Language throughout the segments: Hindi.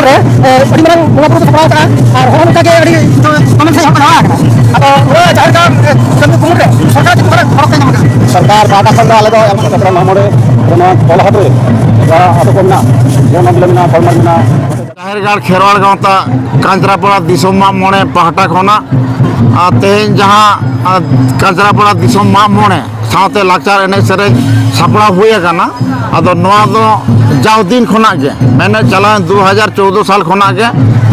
ᱡᱟᱦᱮᱨ ᱜᱟᱲ ᱨᱮ ᱟᱹᱰᱤ ᱢᱟᱨᱟᱝ ᱵᱚᱸᱜᱟ ᱵᱩᱨᱩ ᱠᱚ ᱥᱟᱯᱲᱟᱣ ᱠᱟᱜᱼᱟ ᱟᱨ ᱦᱚᱸᱜᱼᱚ ᱱᱚᱝᱠᱟ ᱜᱮ ᱟᱹᱰᱤ ᱠᱚᱢᱮᱱ ᱥᱟᱺᱦᱤᱡ ᱦᱚᱲ ᱠᱚ ᱡᱟᱣᱨᱟ ᱟᱠᱟᱱᱟ ᱟᱫᱚ ᱱᱚᱣᱟ ᱡᱟᱦᱮᱨ ᱜᱟᱲ ᱠᱟᱹᱢᱤ ᱠᱩᱢᱩᱴ ᱨᱮ ᱥᱚᱨᱠᱟর ᱪᱮᱫ ᱠᱚᱨᱮ ᱜᱚᱲᱚ ᱯᱮ ᱧᱟᱢ ᱟᱠᱟᱫᱟ? सरकार पाटा खंड आले दो एमन सपरा मामोड़े नवा कोलहाट रे आतो को मेना जेमन बिले मेना फॉर्मर मेना जाहिरगढ़ खेरवाड़ गांवता कांचरापाड़ा दिसोम माग मोड़े पाहटा खोना तेहन जहां कांचरापाड़ा दिसोम माग मोड़े सावते लाचार एने सेरेज सापड़ा हुए काना आदो नवा दो जाव दिन खोना गे मैंने चला 2014 साल खोना गे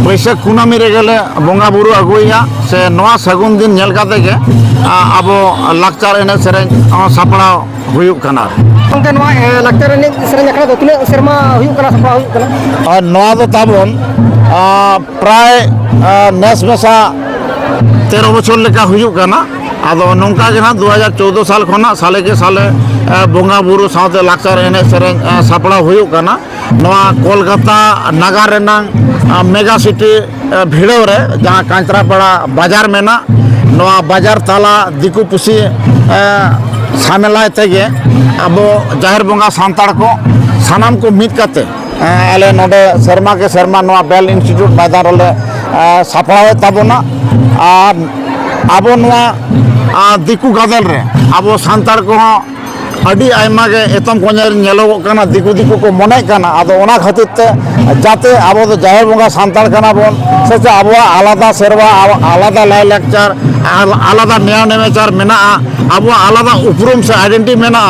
बैसाख कुनामी रे गेले बोंगा बुरु अगुइया से नवा सगुन दिन नेल काते गे आबो लाचार एने सेरेज सापड़ा हुयुक काना गंके नवा लाचार एने सेरेज आखड़ा दो तिना सेरमा हुयुक काना सापड़ा हुयुक काना और नवा दो ताबन प्राय नेस मेसा 13 बछर लेका हुयुक काना आदो नौका के ना 2014 साल खोना साले के साले बोंगा बुरु सावते लाचार एने सेरेज सापड़ा हुयुक काना नवा कोलकाता नगर रेनांग मेगा सिटी भिड़ो रे जहां कांचरापाड़ा बाजार मेना नवा बाजार ताला दिकु पुसी सामेलाय तेगे अब जाहिर बोंगा सांताड़ को सानाम को मित काते आले नोडे शर्मा के शर्मा नवा बेल इंस्टीट्यूट मैदान रे साफावे ताबोना और अब नवा दिकु गादल रे अब सांताड़ को अड़ी आयमा के एतम को नेलोगो काना दिकु दिकु को मने काना आदो ओना खातिर ते जाते अब तो जाहिर बोंगा सांताड़ काना बोन से अब आलादा सेरवा आलादा लाई लेक्चर आलादा नियम नेमेचार मेना अब आलादा उपरूम से आइडेंटिटी मेना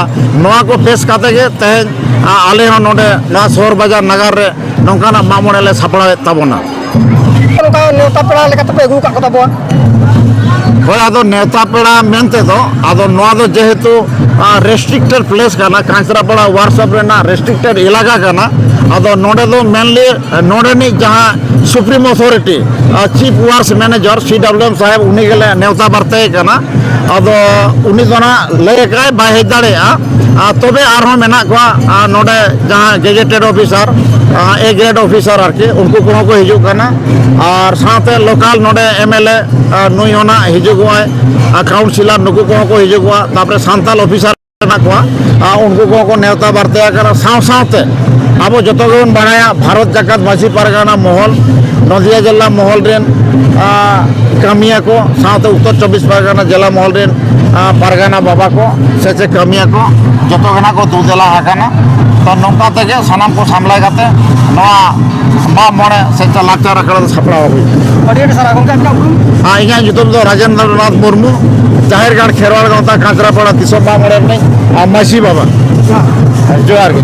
नवा को पेश काते गे तेहन आले हो नोडे ना शहर बाजार नगर रे नौकाना मामोड़े ले सापड़ा ताबोना नौका नेवता पेड़ा लेका तपे अगु का को ताबो होय आदो नेवता पेड़ा मेनते दो आदो नवा दो जेहेतु रेस्ट्रिक्टेड प्लेस काना कांचरापाड़ा वार्सअप रेना रेस्ट्रिक्टेड इलाका काना आदो नोडे दो मेनली नोडे नि जहां supreme authority chief wars manager CWM साहेब उनी गेले नेवता बारते काना आदो उनी दोना लय काय बाय हेज दाड़े तबे आरो मेना को नोडे जहां gazetted officer A grade officer आरके उनको को हिजु काना और साथे लोकल नोडे MLA नुई होना हिजुगुआय काउंसिलर नुकु को हिजुगुआ तापरे सांताल ऑफिसर ना को उनको को नेवता बारते काना साथे अब जो बाढ़ाया भारत जाकात माझी पारगाना महल नदिया जिला महल रेन कामिया को साथे उत्तर 24 परगना जिला महल रेन पारगाना बाबा को से कामिया को जो को दूदेला हाकाना तो नौका तेगे सानाम को सामलाय गाते नवा मा मोड़े से लाचार आखड़ा सापड़ा हुई अड़ी सारा गंके आपका उपरूम हाँ इना जुतुम दो राजेंद्र नाथ मुर्मू जाहिरगढ़ खेरवाड़ गांवता कांचरापाड़ा दिसोम मा मोड़े ने मासी बाबा जोहार के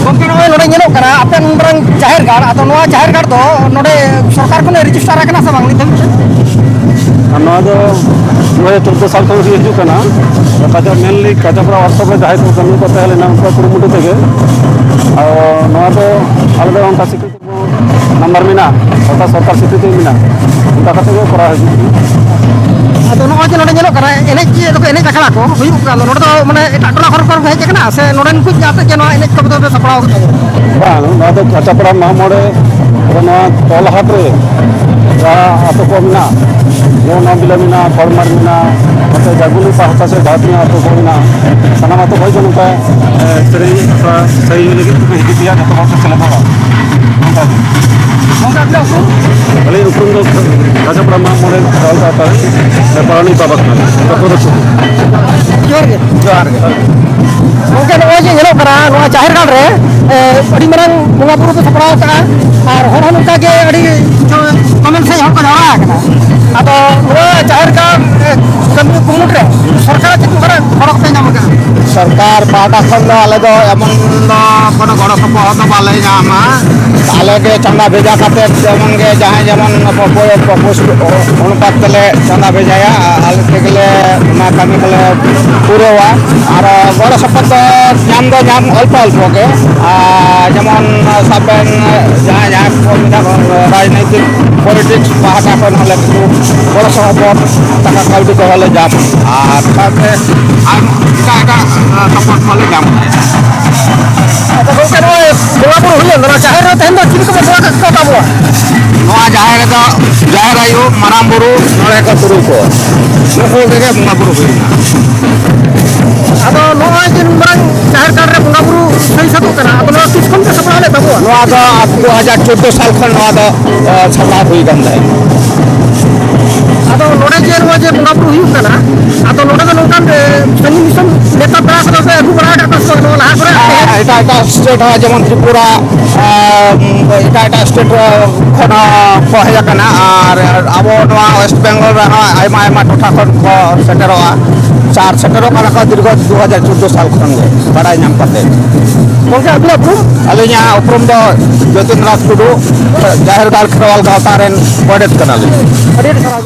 गंके नोय नोडे नेलो करा आपन बरंग जाहिरगढ़ आतो नवा जाहिरगढ़ दो नोडे सरकार को रजिस्टर आकना से बांग नितम नवा दो 2014 साल को हिजु कना काजा मेनली काजापाड़ा वार्सअप रे जाहि को कमी को तहले नाम को कुरुमुटु तेगे और नवा दो आले दो उनका स्वीकृति नंबर मेना ओटा सरकार स्वीकृति मेना उनका खाते को करा हिजु आतो नोय जे नोडे नेलो करा एने जे तो एने आखड़ा को हुयुक का नोडे तो माने एटा टोला खर पर हेज कना से नोडे कुछ जाते जे नोय एने को तो सपड़ा बांग नवा दो काजापाड़ा मामोड़े नवा कोलहाट रे आतो को मेना जेमन बिले मेना फॉर्मर मेना मते जागुली पाहता से भात में आतो को मेना सना मातो भाई जन का सही लगे तो हिजु दिया तो बहुत चले बाबा भले उपरुम दो काजापाड़ा मामोड़े चल जाता है नेपाली बाबा का तो जोहार के गंके नोय जे नेलो करा नोवा जाहिरगढ़ रे अड़ी मारंग बोंगा बुरु को सपड़ा का और हर नौका के अड़ी कमेन से हर को जावरा आकना आदो नोवा जाहिरगढ़ कमी कुमुट रे सरकार चेक करे गड़ो पे नाम का सरकार पाटा खंड आले दो एमन कोनो गड़ो सपोहत बाले नामा आले के चंदा भेजा खाते जेमन के जहां जेमन प्रपोज अनुपात तले चंदा भेजाया आले तेगले ना कमी कले पूरे हुआ और गड़ो सपोहत नाम दो नाम अल्प अल्प के जेमन सबन जहां जहां को राजनीतिक पॉलिटिक्स पाटा को हले गड़ो सपोहत टाका काउडी को हले जाप और साथे का सपोर्ट वाले काम तो गंके नोय बोंगा बुरु हुई ना जाहिर रे तेन दो चिन को बोला का ताबो नवा जाहिर दो जाहिर आयु माराम बुरु नोड़े का तुरु को नुको के बोंगा बुरु हुई आदो नोय जिन बरंग जाहिरगढ़ रे बोंगा बुरु ᱥᱟᱹᱦᱤ ᱥᱟᱹᱛᱚᱜ ᱠᱟᱱᱟ ᱟᱫᱚ ᱱᱚᱣᱟ ᱛᱤᱥ ᱠᱷᱚᱱ ᱯᱮ ᱥᱟᱯᱲᱟᱣ ᱞᱮᱫ ᱛᱟᱵᱚᱣᱟ? ᱱᱚᱣᱟ ᱫᱚ 2014 ᱥᱟᱞ ᱠᱷᱚᱱ ᱱᱚᱣᱟ ᱫᱚ ᱥᱟᱯᱲᱟᱣ ᱦᱩᱭ ᱟᱠᱟᱱ ᱛᱟᱦᱮᱸᱫ। ᱟᱫᱚ ᱱᱚᱰᱮ ᱡᱮ ᱱᱚᱣᱟ ᱡᱮ ᱵᱚᱸᱜᱟ ᱵᱩᱨᱩ ᱦᱩᱭᱩᱜ ᱠᱟᱱᱟ ᱟᱫᱚ ᱱᱚᱰᱮ ᱫᱚ ᱱᱚᱝᱠᱟᱱ ᱥᱟᱺᱜᱤᱧ ᱫᱤᱥᱚᱢ ᱱᱮᱛᱟ ᱯᱮᱲᱟ ᱠᱚᱫᱚ ᱯᱮ ᱟᱹᱜᱩ ᱵᱟᱲᱟ ᱟᱠᱟᱫ ᱠᱚᱣᱟ ᱱᱚᱣᱟ ᱞᱟᱦᱟ ᱠᱚᱨᱮ? ᱮᱴᱟᱜ ᱮᱴᱟᱜ ᱥᱴᱮᱴ ᱦᱚᱸ ᱡᱮᱢᱚᱱ ᱛᱨᱤᱯᱩᱨᱟ ᱮᱴᱟᱜ ᱮᱴᱟᱜ ᱥᱴᱮᱴ ᱠᱷᱚᱱ ᱠᱚ ᱦᱮᱡ ᱟᱠᱟᱱᱟ ᱟᱨ ᱟᱵᱚ ᱱᱚᱣᱟ ᱳᱭᱮᱥᱴ ᱵᱮᱝᱜᱚᱞ ᱨᱮᱦᱚᱸ ᱟᱭᱢᱟ ᱟᱭᱢᱟ ᱴᱚᱴᱷᱟ ᱠᱷᱚᱱ ᱠᱚ ᱥᱮᱴᱮᱨᱚᱜᱼᱟ ᱟᱨ ᱥᱮᱴᱮᱨᱚᱜ ᱠᱟᱱᱟ ᱠᱚ ᱫᱤᱨᱜᱷᱚ 2014 ᱥᱟᱞ ᱠᱷᱚᱱ ᱜᱮ ᱵᱟᱲᱟᱭ ᱧᱟᱢ ᱠᱟᱛᱮ। ᱜᱚᱝᱠᱮ ᱟᱹᱵᱤᱱᱟᱜ ᱩᱯᱨᱩᱢ? ᱟᱹᱞᱤᱧᱟᱜ ᱩᱯᱨᱩᱢ ᱫᱚ ᱡᱳᱛᱤᱱᱫᱨᱚᱱᱟᱛᱷ ᱴᱩᱰᱩ ᱡᱟᱦᱮᱨ ᱜᱟᱲ ᱠᱷᱮᱨᱣᱟᱞ ᱜᱟᱶᱛᱟ ᱨᱮᱱ ᱜᱚᱰᱮᱛ ᱠᱟᱱᱟᱞᱤᱧ। ᱟᱹᱰᱤ ᱟᱹᱰᱤ ᱥᱟᱨᱦᱟᱣ।